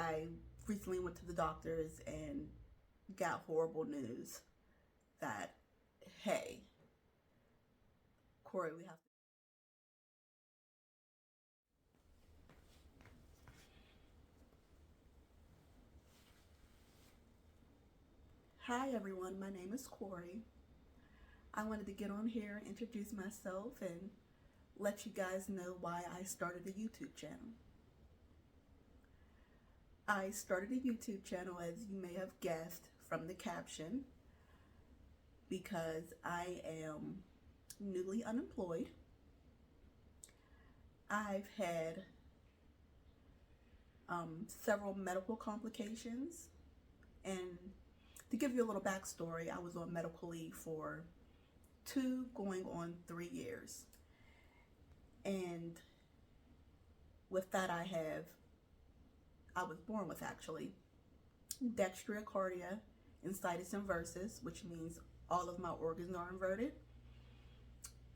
I recently went to the doctors and got horrible news that, hey, Corey, we have to. Hi, everyone. My name is Corey. I wanted to get on here, introduce myself, and let you guys know why I started a YouTube channel. I started a YouTube channel, as you may have guessed from the caption, because I am newly unemployed. I've had several medical complications, and to give you a little backstory, I was on medical leave for 2 going on 3 years. And with that, I was born with actually dextrocardia, insitus inversus, which means all of my organs are inverted.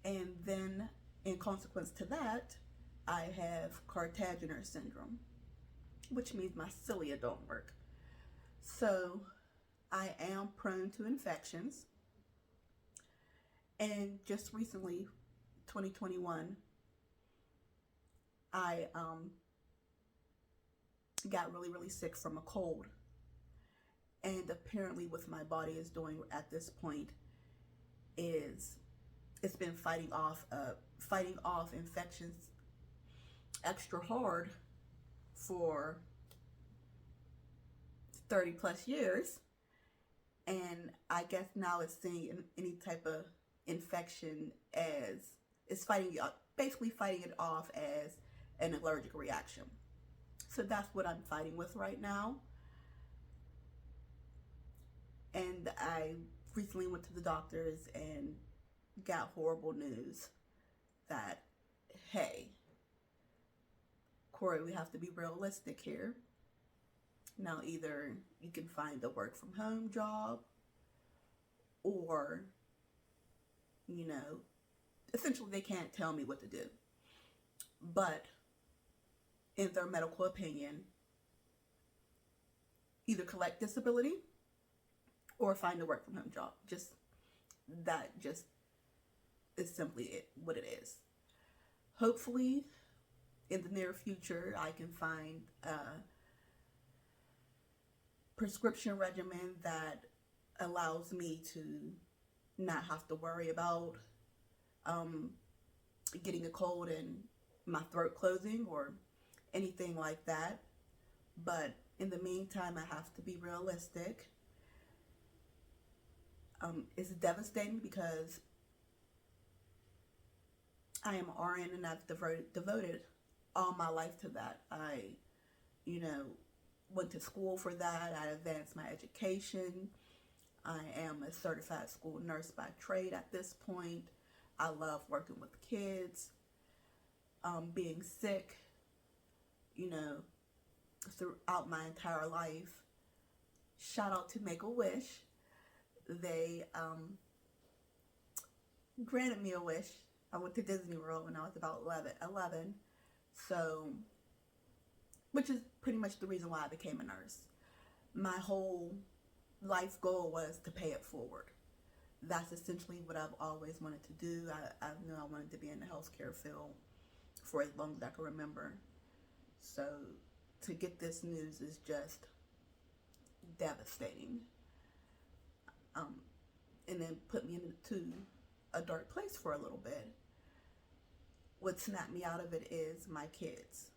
And then in consequence to that, I have Cartaginer syndrome, which means my cilia don't work. So I am prone to infections. And just recently, 2021, I got really sick from a cold. And apparently what my body is doing at this point is it's been fighting off infections extra hard for 30 plus years. And I guess now it's seeing any type of infection as it's basically fighting it off as an allergic reaction. So that's what I'm fighting with right now. And I recently went to the doctors and got horrible news that, hey, Corey, we have to be realistic here. Now, either you can find a work from home job, or, essentially they can't tell me what to do. But in their medical opinion, either collect disability or find a work from home job. That is simply what it is. Hopefully, in the near future, I can find a prescription regimen that allows me to not have to worry about getting a cold and my throat closing or anything like that. But in the meantime, I have to be realistic. It's devastating because I am RN and I've devoted all my life to that. I, went to school for that. I advanced my education. I am a certified school nurse by trade at this point. I love working with kids. Being sick, throughout my entire life. Shout out to Make-A-Wish. They granted me a wish. I went to Disney World when I was about 11. So, which is pretty much the reason why I became a nurse. My whole life goal was to pay it forward. That's essentially what I've always wanted to do. I knew I wanted to be in the healthcare field for as long as I can remember. So to get this news is just devastating. And then put me into a dark place for a little bit. What snapped me out of it is my kids.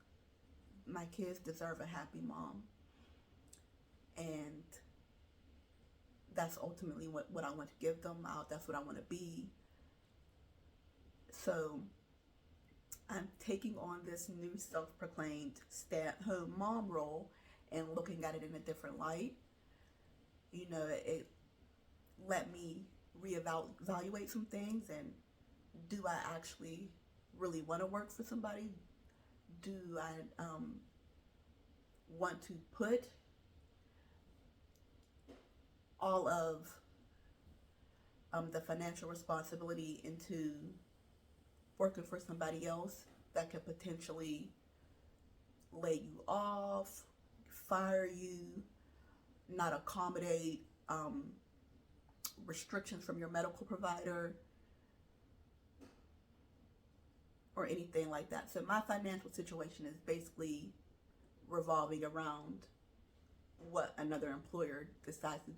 My kids deserve a happy mom. And that's ultimately what I want to give them. That's what I want to be. So I'm taking on this new self-proclaimed stay-at-home mom role and looking at it in a different light. It let me reevaluate some things, and do I actually really want to work for somebody? Do I want to put all of the financial responsibility into working for somebody else that could potentially lay you off, fire you, not accommodate restrictions from your medical provider or anything like that. So my financial situation is basically revolving around what another employer decides to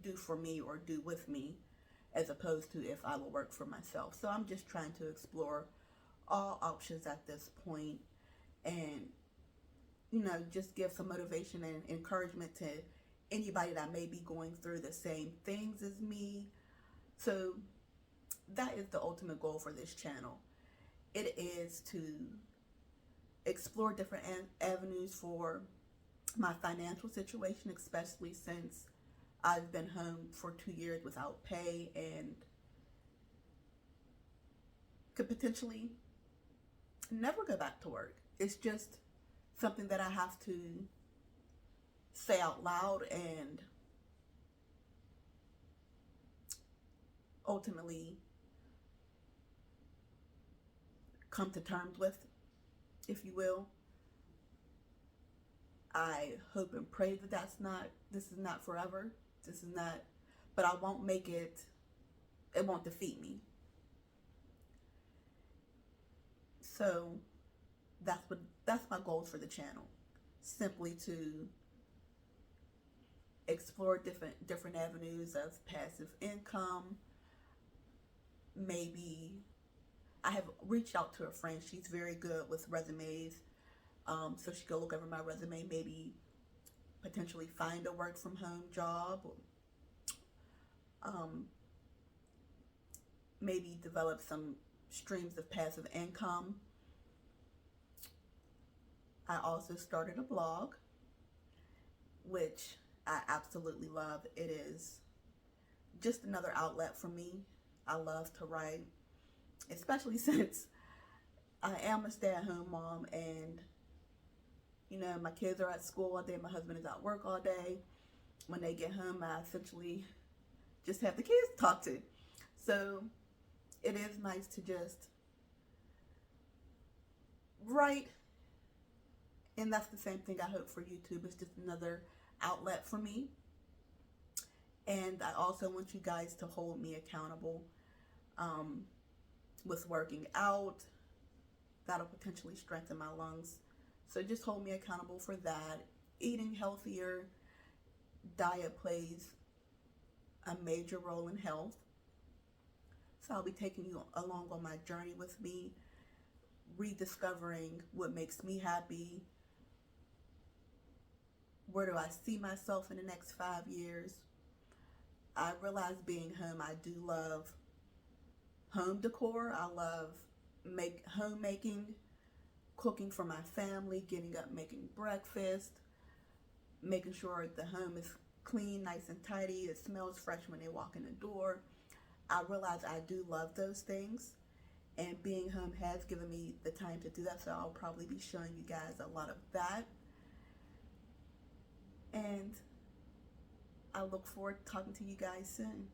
do for me or do with me, as opposed to if I will work for myself. So I'm just trying to explore all options at this point, and just give some motivation and encouragement to anybody that may be going through the same things as me. So that is the ultimate goal for this channel. It is to explore different avenues for my financial situation, especially since I've been home for 2 years without pay and could potentially never go back to work. It's just something that I have to say out loud and ultimately come to terms with, if you will. I hope and pray that this is not forever. This is not, but I won't make it, it won't defeat me. So that's my goals for the channel. Simply to explore different avenues of passive income. Maybe I have reached out to a friend. She's very good with resumes. So she could look over my resume, maybe potentially find a work from home job. Maybe develop some streams of passive income. I also started a blog, which I absolutely love. It is just another outlet for me. I love to write, especially since I am a stay-at-home mom, and my kids are at school all day, my husband is at work all day. When they get home, I essentially just have the kids to talk to. So it is nice to just write, and that's the same thing I hope for YouTube. It's just another outlet for me. And I also want you guys to hold me accountable with working out. That'll potentially strengthen my lungs. So just hold me accountable for that. Eating healthier. Diet plays a major role in health. So I'll be taking you along on my journey with me, rediscovering what makes me happy. Where do I see myself in the next 5 years? I realize being home, I do love home decor. I love homemaking, cooking for my family, getting up, making breakfast, making sure the home is clean, nice and tidy. It smells fresh when they walk in the door. I realize I do love those things, and being home has given me the time to do that, so I'll probably be showing you guys a lot of that. And I look forward to talking to you guys soon.